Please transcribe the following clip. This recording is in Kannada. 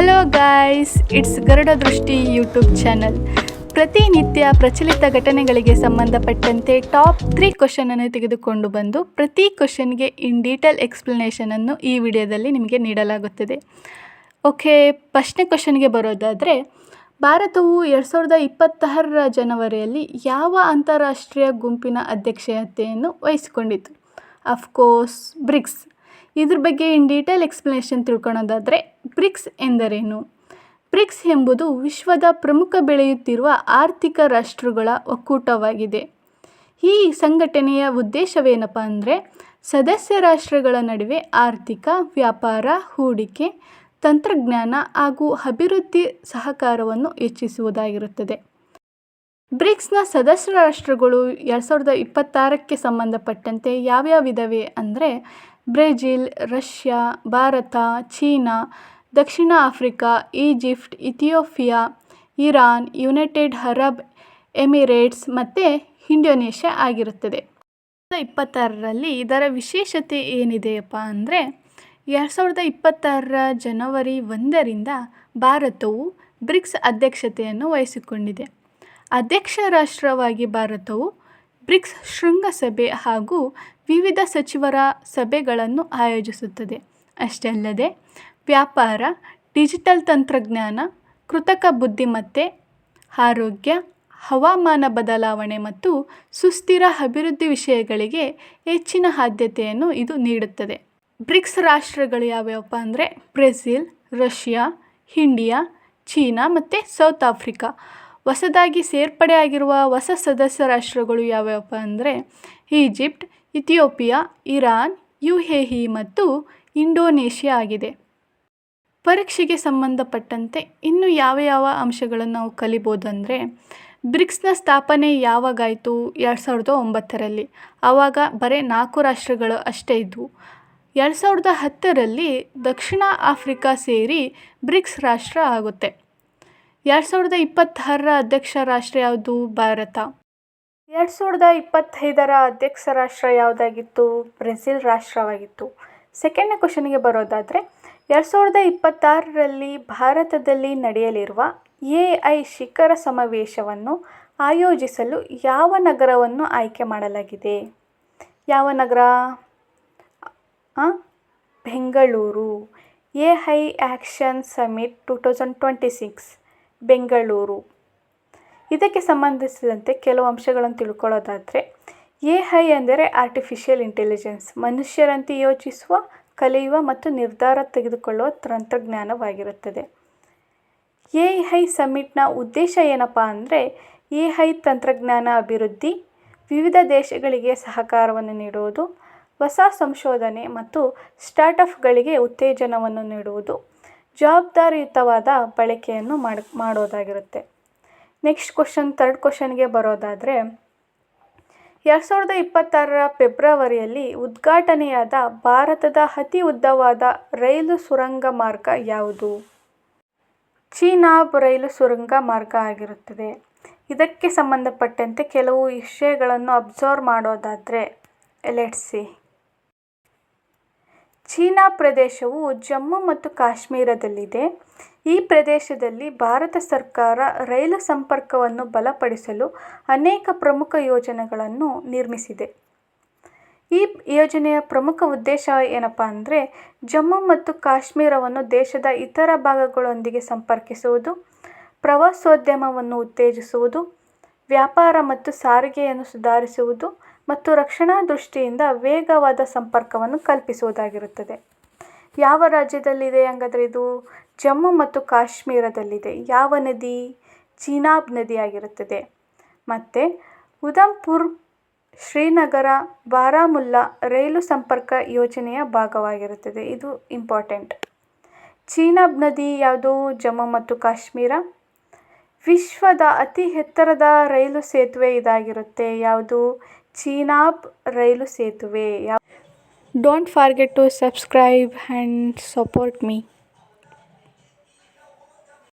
ಹಲೋ ಗಾಯ್ಸ್, ಇಟ್ಸ್ ಗರುಡ ದೃಷ್ಟಿ ಯೂಟ್ಯೂಬ್ ಚಾನಲ್. ಪ್ರತಿನಿತ್ಯ ಪ್ರಚಲಿತ ಘಟನೆಗಳಿಗೆ ಸಂಬಂಧಪಟ್ಟಂತೆ ಟಾಪ್ 3 ಕ್ವಶನನ್ನು ತೆಗೆದುಕೊಂಡು ಬಂದು ಪ್ರತಿ ಕ್ವಶನ್ಗೆ ಇನ್ ಡೀಟೇಲ್ ಎಕ್ಸ್ಪ್ಲನೇಷನನ್ನು ಈ ವಿಡಿಯೋದಲ್ಲಿ ನಿಮಗೆ ನೀಡಲಾಗುತ್ತದೆ. ಓಕೆ, ಫಸ್ಟ್ನೇ ಕ್ವಶನ್ಗೆ ಬರೋದಾದರೆ, ಭಾರತವು 2026 ಜನವರಿಯಲ್ಲಿ ಯಾವ ಅಂತಾರಾಷ್ಟ್ರೀಯ ಗುಂಪಿನ ಅಧ್ಯಕ್ಷತೆಯನ್ನು ವಹಿಸಿಕೊಂಡಿತು? Of course BRICS. ಇದ್ರ ಬಗ್ಗೆ ಇನ್ ಡೀಟೇಲ್ ಎಕ್ಸ್ಪ್ಲನೇಷನ್ ತಿಳ್ಕೊಳ್ಳೋದಾದರೆ, ಬ್ರಿಕ್ಸ್ ಎಂದರೇನು? ಬ್ರಿಕ್ಸ್ ಎಂಬುದು ವಿಶ್ವದ ಪ್ರಮುಖ ಬೆಳೆಯುತ್ತಿರುವ ಆರ್ಥಿಕ ರಾಷ್ಟ್ರಗಳ ಒಕ್ಕೂಟವಾಗಿದೆ. ಈ ಸಂಘಟನೆಯ ಉದ್ದೇಶವೇನಪ್ಪ ಅಂದರೆ, ಸದಸ್ಯ ರಾಷ್ಟ್ರಗಳ ನಡುವೆ ಆರ್ಥಿಕ, ವ್ಯಾಪಾರ, ಹೂಡಿಕೆ, ತಂತ್ರಜ್ಞಾನ ಹಾಗೂ ಅಭಿವೃದ್ಧಿ ಸಹಕಾರವನ್ನು ಹೆಚ್ಚಿಸುವುದಾಗಿರುತ್ತದೆ. ಬ್ರಿಕ್ಸ್ನ ಸದಸ್ಯ ರಾಷ್ಟ್ರಗಳು 2026ಕ್ಕೆ ಸಂಬಂಧಪಟ್ಟಂತೆ ಯಾವ್ಯಾವಿದಾವೆ ಅಂದರೆ, ಬ್ರೆಜಿಲ್, ರಷ್ಯಾ, ಭಾರತ, ಚೀನಾ, ದಕ್ಷಿಣ Africa, Egypt, Ethiopia, Iran, United Arab Emirates ಮತ್ತು ಇಂಡೋನೇಷ್ಯಾ ಆಗಿರುತ್ತದೆ. 2026ರಲ್ಲಿ ಇದರ ವಿಶೇಷತೆ ಏನಿದೆಯಪ್ಪ ಅಂದರೆ, 2026 ಜನವರಿ 1ರಿಂದ ಭಾರತವು ಬ್ರಿಕ್ಸ್ ಅಧ್ಯಕ್ಷತೆಯನ್ನು ವಹಿಸಿಕೊಂಡಿದೆ. ಅಧ್ಯಕ್ಷ ರಾಷ್ಟ್ರವಾಗಿ ಭಾರತವು ಬ್ರಿಕ್ಸ್ ಶೃಂಗಸಭೆ ಹಾಗೂ ವಿವಿಧ ಸಚಿವರ ಸಭೆಗಳನ್ನು ಆಯೋಜಿಸುತ್ತದೆ. ಅಷ್ಟೇ ಅಲ್ಲದೆ ವ್ಯಾಪಾರ, ಡಿಜಿಟಲ್ ತಂತ್ರಜ್ಞಾನ, ಕೃತಕ ಬುದ್ಧಿಮತ್ತೆ, ಆರೋಗ್ಯ, ಹವಾಮಾನ ಬದಲಾವಣೆ ಮತ್ತು ಸುಸ್ಥಿರ ಅಭಿವೃದ್ಧಿ ವಿಷಯಗಳಿಗೆ ಹೆಚ್ಚಿನ ಆದ್ಯತೆಯನ್ನು ಇದು ನೀಡುತ್ತದೆ. ಬ್ರಿಕ್ಸ್ ರಾಷ್ಟ್ರಗಳು ಯಾವ್ಯಾವಪ್ಪ ಅಂದರೆ, ಬ್ರೆಜಿಲ್, ರಷ್ಯಾ, ಇಂಡಿಯಾ, ಚೀನಾ ಮತ್ತು ಸೌತ್ ಆಫ್ರಿಕಾ. ಹೊಸದಾಗಿ ಸೇರ್ಪಡೆಯಾಗಿರುವ ಹೊಸ ಸದಸ್ಯ ರಾಷ್ಟ್ರಗಳು ಯಾವ್ಯಾವಪ್ಪ ಅಂದರೆ, ಈಜಿಪ್ಟ್, ಇಥಿಯೋಪಿಯಾ, ಇರಾನ್, UAE ಮತ್ತು ಇಂಡೋನೇಷ್ಯಾ ಆಗಿದೆ. ಪರೀಕ್ಷೆಗೆ ಸಂಬಂಧಪಟ್ಟಂತೆ ಇನ್ನು ಯಾವ ಅಂಶಗಳನ್ನು ನಾವು ಕಲಿಬೋದಂದರೆ, ಬ್ರಿಕ್ಸ್ನ ಸ್ಥಾಪನೆ ಯಾವಾಗಾಯಿತು? 2009ರಲ್ಲಿ. ಆವಾಗ ಬರೀ 4 ರಾಷ್ಟ್ರಗಳು ಅಷ್ಟೇ ಇದ್ದವು. 2010ರಲ್ಲಿ ದಕ್ಷಿಣ ಆಫ್ರಿಕಾ ಸೇರಿ ಬ್ರಿಕ್ಸ್ ರಾಷ್ಟ್ರ ಆಗುತ್ತೆ. 2026ರ ಅಧ್ಯಕ್ಷ ರಾಷ್ಟ್ರ ಯಾವುದು? ಭಾರತ. 2025ರ ಅಧ್ಯಕ್ಷ ರಾಷ್ಟ್ರ ಯಾವುದಾಗಿತ್ತು? ಬ್ರೆಜಿಲ್ ರಾಷ್ಟ್ರವಾಗಿತ್ತು. ಸೆಕೆಂಡ್ನೇ ಕ್ವಶನ್ಗೆ ಬರೋದಾದರೆ, 2026ರಲ್ಲಿ ಭಾರತದಲ್ಲಿ ನಡೆಯಲಿರುವ AI ಶಿಖರ ಸಮಾವೇಶವನ್ನು ಆಯೋಜಿಸಲು ಯಾವ ನಗರವನ್ನು ಆಯ್ಕೆ ಮಾಡಲಾಗಿದೆ? ಯಾವ ನಗರ? Bengaluru. AI action summit 2026 Bengaluru. ಇದಕ್ಕೆ ಸಂಬಂಧಿಸಿದಂತೆ ಕೆಲವು ಅಂಶಗಳನ್ನು ತಿಳ್ಕೊಳ್ಳೋದಾದರೆ, AI ಅಂದರೆ ಆರ್ಟಿಫಿಷಿಯಲ್ ಇಂಟೆಲಿಜೆನ್ಸ್, ಮನುಷ್ಯರಂತೆ ಯೋಚಿಸುವ, ಕಲಿಯುವ ಮತ್ತು ನಿರ್ಧಾರ ತೆಗೆದುಕೊಳ್ಳುವ ತಂತ್ರಜ್ಞಾನವಾಗಿರುತ್ತದೆ. AI ಸಮಿಟ್ನ ಉದ್ದೇಶ ಏನಪ್ಪ ಅಂದರೆ, AI ತಂತ್ರಜ್ಞಾನ ಅಭಿವೃದ್ಧಿ, ವಿವಿಧ ದೇಶಗಳಿಗೆ ಸಹಕಾರವನ್ನು ನೀಡುವುದು, ಹೊಸ ಸಂಶೋಧನೆ ಮತ್ತು ಸ್ಟಾರ್ಟಪ್ಗಳಿಗೆ ಉತ್ತೇಜನವನ್ನು ನೀಡುವುದು, ಜವಾಬ್ದಾರಿಯುತವಾದ ಬಳಕೆಯನ್ನು ಮಾಡೋದಾಗಿರುತ್ತೆ. ನೆಕ್ಸ್ಟ್ ಕ್ವಶನ್, ಥರ್ಡ್ ಕ್ವಶನ್ಗೆ ಬರೋದಾದರೆ, 2026ರ ಫೆಬ್ರವರಿಯಲ್ಲಿ ಉದ್ಘಾಟನೆಯಾದ ಭಾರತದ ಅತಿ ಉದ್ದವಾದ ರೈಲು ಸುರಂಗ ಮಾರ್ಗ ಯಾವುದು? ಚೀನಾಬ್ ರೈಲು ಸುರಂಗ ಮಾರ್ಗ ಆಗಿರುತ್ತದೆ. ಇದಕ್ಕೆ ಸಂಬಂಧಪಟ್ಟಂತೆ ಕೆಲವು ವಿಷಯಗಳನ್ನು ಅಬ್ಸರ್ವ್ ಮಾಡೋದಾದರೆ, ಲೆಟ್ಸ್ ಸಿ. ಚೀನಾ ಪ್ರದೇಶವು ಜಮ್ಮು ಮತ್ತು ಕಾಶ್ಮೀರದಲ್ಲಿದೆ. ಈ ಪ್ರದೇಶದಲ್ಲಿ ಭಾರತ ಸರ್ಕಾರ ರೈಲು ಸಂಪರ್ಕವನ್ನು ಬಲಪಡಿಸಲು ಅನೇಕ ಪ್ರಮುಖ ಯೋಜನೆಗಳನ್ನು ನಿರ್ಮಿಸಿದೆ. ಈ ಯೋಜನೆಯ ಪ್ರಮುಖ ಉದ್ದೇಶ ಏನಪ್ಪ ಅಂದರೆ, ಜಮ್ಮು ಮತ್ತು ಕಾಶ್ಮೀರವನ್ನು ದೇಶದ ಇತರ ಭಾಗಗಳೊಂದಿಗೆ ಸಂಪರ್ಕಿಸುವುದು, ಪ್ರವಾಸೋದ್ಯಮವನ್ನು ಉತ್ತೇಜಿಸುವುದು, ವ್ಯಾಪಾರ ಮತ್ತು ಸಾರಿಗೆಯನ್ನು ಸುಧಾರಿಸುವುದು ಮತ್ತು ರಕ್ಷಣಾ ದೃಷ್ಟಿಯಿಂದ ವೇಗವಾದ ಸಂಪರ್ಕವನ್ನು ಕಲ್ಪಿಸುವುದಾಗಿರುತ್ತದೆ. ಯಾವ ರಾಜ್ಯದಲ್ಲಿದೆ ಹಾಗಾದರೆ ಇದು? ಜಮ್ಮು ಮತ್ತು ಕಾಶ್ಮೀರದಲ್ಲಿದೆ. ಯಾವ ನದಿ? ಚೀನಾಬ್ ನದಿಯಾಗಿರುತ್ತದೆ. ಮತ್ತು ಉಧಂಪುರ್, ಶ್ರೀನಗರ, ಬಾರಾಮುಲ್ಲಾ ರೈಲು ಸಂಪರ್ಕ ಯೋಜನೆಯ ಭಾಗವಾಗಿರುತ್ತದೆ. ಇದು ಇಂಪಾರ್ಟೆಂಟ್. ಚೀನಾಬ್ ನದಿ ಯಾವುದು? ಜಮ್ಮು ಮತ್ತು ಕಾಶ್ಮೀರ. ವಿಶ್ವದ ಅತಿ ಎತ್ತರದ ರೈಲು ಸೇತುವೆ ಇದಾಗಿರುತ್ತೆ. ಯಾವುದು? ಚೀನಾಬ್ ರೈಲು ಸೇತುವೆ. Don't forget to subscribe and support me.